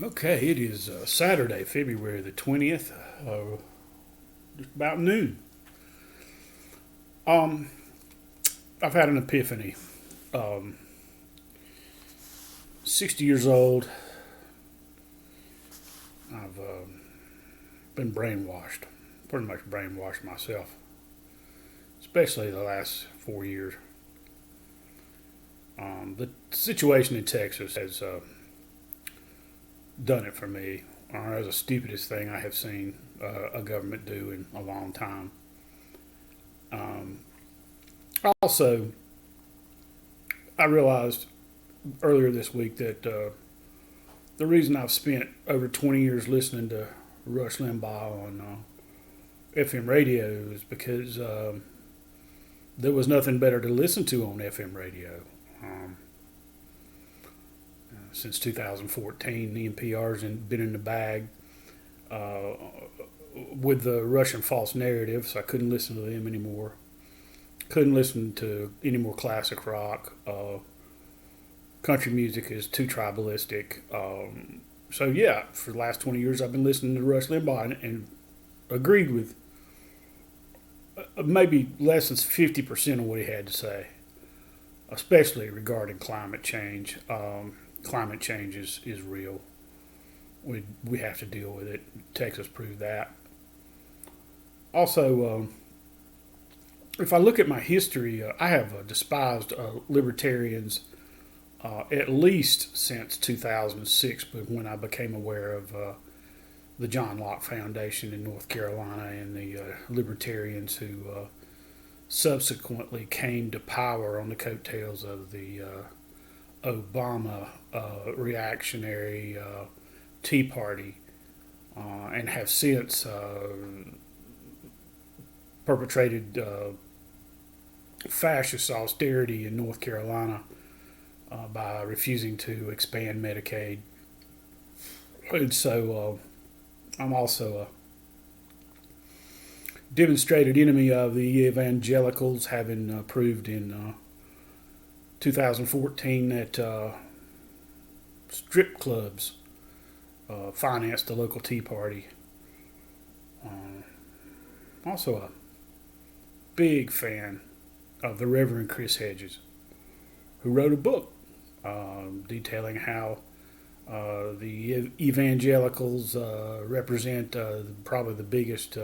Okay, it is Saturday, February the 20th, just about noon. Um, I've had an epiphany. Um, 60 years old, I've been brainwashed, pretty much brainwashed myself, especially the last 4 years. The situation in Texas has done it for me. It's the stupidest thing I have seen a government do in a long time. Um, Also, I realized earlier this week that the reason I've spent over 20 years listening to Rush Limbaugh on FM radio is because there was nothing better to listen to on FM radio. Um, since 2014, the NPR's been in the bag uh, with the Russian false narratives. I couldn't listen to them anymore. Couldn't listen to any more classic rock. Country music is too tribalistic. So yeah, for the last 20 years, I've been listening to Rush Limbaugh and agreed with maybe less than 50% of what he had to say, especially regarding climate change. Climate change is real. We have to deal with it. Texas proved that. Also, if I look at my history, I have despised libertarians at least since 2006, but when I became aware of the John Locke Foundation in North Carolina and the libertarians who subsequently came to power on the coattails of the Obama reactionary Tea Party and have since perpetrated fascist austerity in North Carolina by refusing to expand Medicaid. And so I'm also a demonstrated enemy of the evangelicals, having proved in 2014 that strip clubs financed the local Tea Party. Also a big fan of the Reverend Chris Hedges, who wrote a book detailing how the evangelicals represent probably the biggest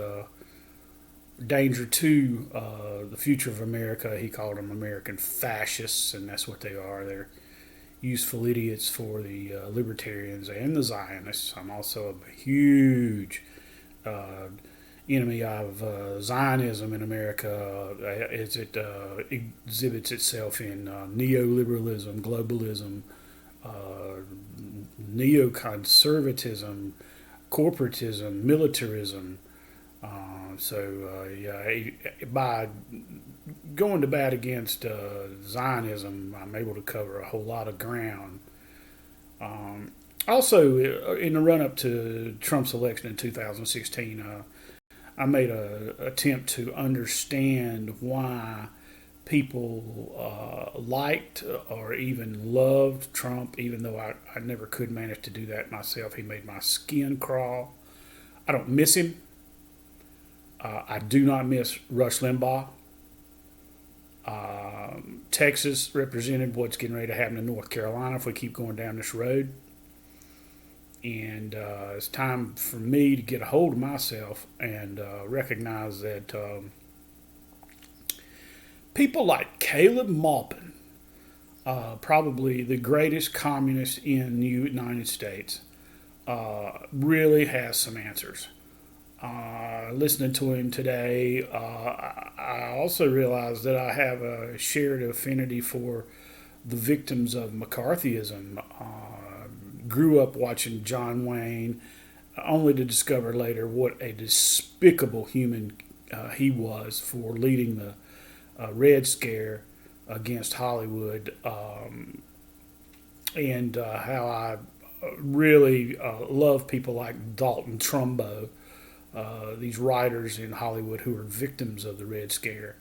danger to the future of America. He called them American fascists, and that's what they are. They're useful idiots for the libertarians and the Zionists. I'm also a huge uh, enemy of Zionism in America as it exhibits itself in neoliberalism, globalism, uh, neoconservatism, corporatism, militarism. Yeah, by going to bat against Zionism, I'm able to cover a whole lot of ground. Also, in the run up to Trump's election in 2016, I made an attempt to understand why people liked or even loved Trump, even though I never could manage to do that myself. He made my skin crawl. I don't miss him. I do not miss Rush Limbaugh. Texas represented what's getting ready to happen in North Carolina if we keep going down this road. And it's time for me to get a hold of myself and recognize that people like Caleb Maupin, probably the greatest communist in the United States, really has some answers. Listening to him today, I also realized that I have a shared affinity for the victims of McCarthyism. Grew up watching John Wayne, only to discover later what a despicable human he was for leading the Red Scare against Hollywood, and how I really love people like Dalton Trumbo, these writers in Hollywood who are victims of the Red Scare.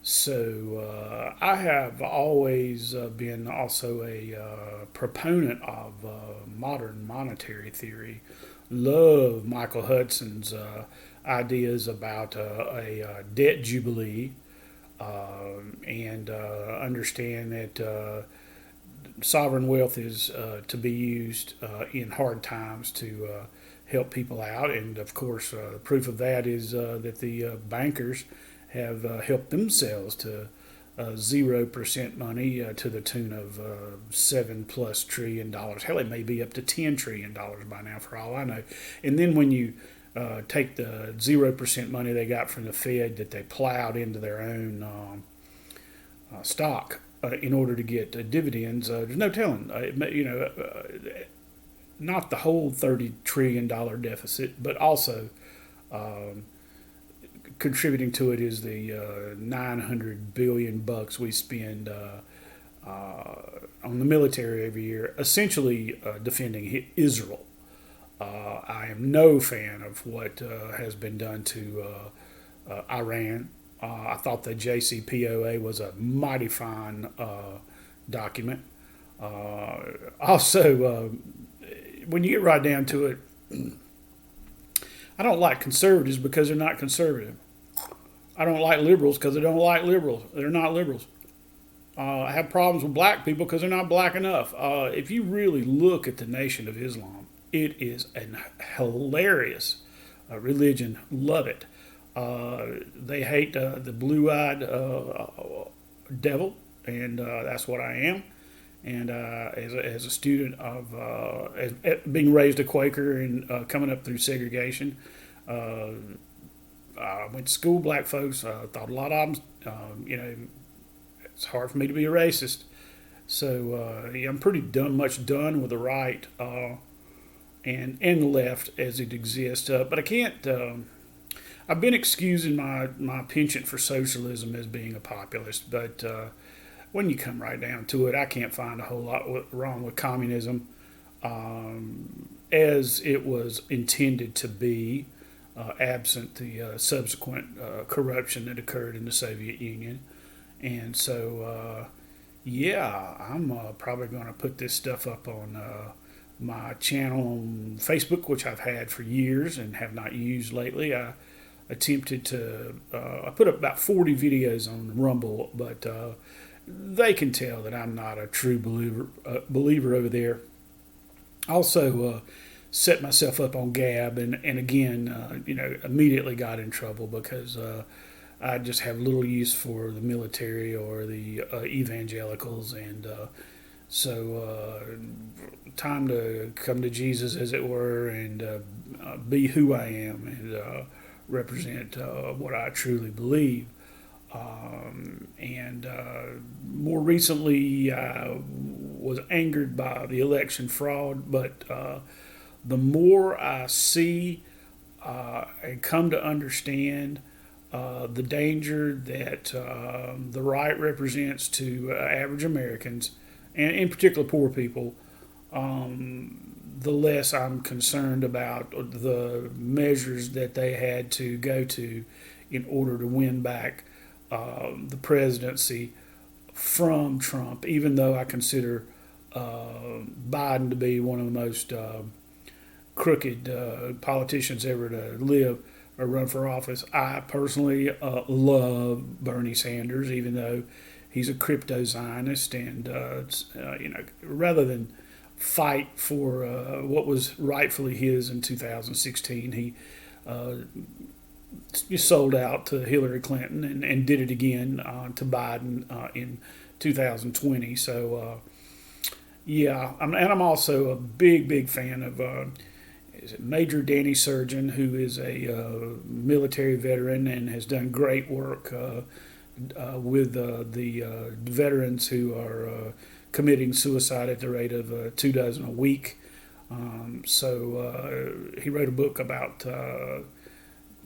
So I have always been also a proponent of modern monetary theory. Love Michael Hudson's ideas about a debt jubilee, and understand that sovereign wealth is to be used in hard times to help people out. And of course, proof of that is that the bankers have helped themselves to 0% money to the tune of $7+ trillion. Hell, it may be up to $10 trillion by now, for all I know. And then when you take the 0% money they got from the Fed that they plowed into their own stock in order to get dividends, there's no telling. Not the whole $30 trillion deficit, but also um, contributing to it is the 900 billion bucks we spend on the military every year, essentially defending Israel. I am no fan of what has been done to Iran. I thought the JCPOA was a mighty fine document. Also, when you get right down to it, I don't like conservatives because they're not conservative. I don't like liberals because they don't like liberals. They're not liberals. I have problems with black people because they're not black enough. If you really look at the Nation of Islam, it is a hilarious religion. Love it. They hate the blue-eyed devil, and that's what I am. And as a student of being raised a Quaker and coming up through segregation, I went to school, black folks, thought a lot of them, it's hard for me to be a racist. So yeah, I'm pretty much done with the right and the left as it exists. But I can't. I've been excusing my penchant for socialism as being a populist, but when you come right down to it, I can't find a whole lot wrong with communism as it was intended to be, absent the subsequent corruption that occurred in the Soviet Union. And so, yeah, I'm probably going to put this stuff up on my channel on Facebook, which I've had for years and have not used lately. I attempted to, I put up about 40 videos on Rumble, but they can tell that I'm not a true believer over there. Also, set myself up on Gab, and again, immediately got in trouble because I just have little use for the military or the evangelicals, and so time to come to Jesus, as it were, and be who I am and represent what I truly believe. And more recently, I was angered by the election fraud, but the more I see and come to understand the danger that the right represents to average Americans, and in particular poor people, the less I'm concerned about the measures that they had to go to in order to win back the presidency from Trump, even though I consider Biden to be one of the most crooked politicians ever to live or run for office. I personally love Bernie Sanders, even though he's a crypto Zionist, and rather than fight for what was rightfully his in 2016, he sold out to Hillary Clinton and did it again to Biden in 2020. So yeah, I'm also a big fan of is it Major Danny Surgeon, who is a military veteran and has done great work with the veterans who are committing suicide at the rate of 24 a week. So he wrote a book about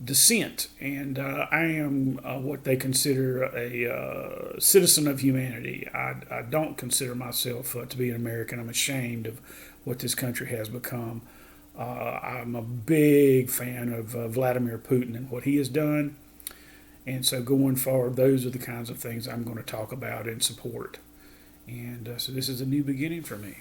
dissent, and I am what they consider a citizen of humanity. I don't consider myself to be an American. I'm ashamed of what this country has become. I'm a big fan of Vladimir Putin and what he has done, And so going forward, those are the kinds of things I'm going to talk about and support. And so this is a new beginning for me.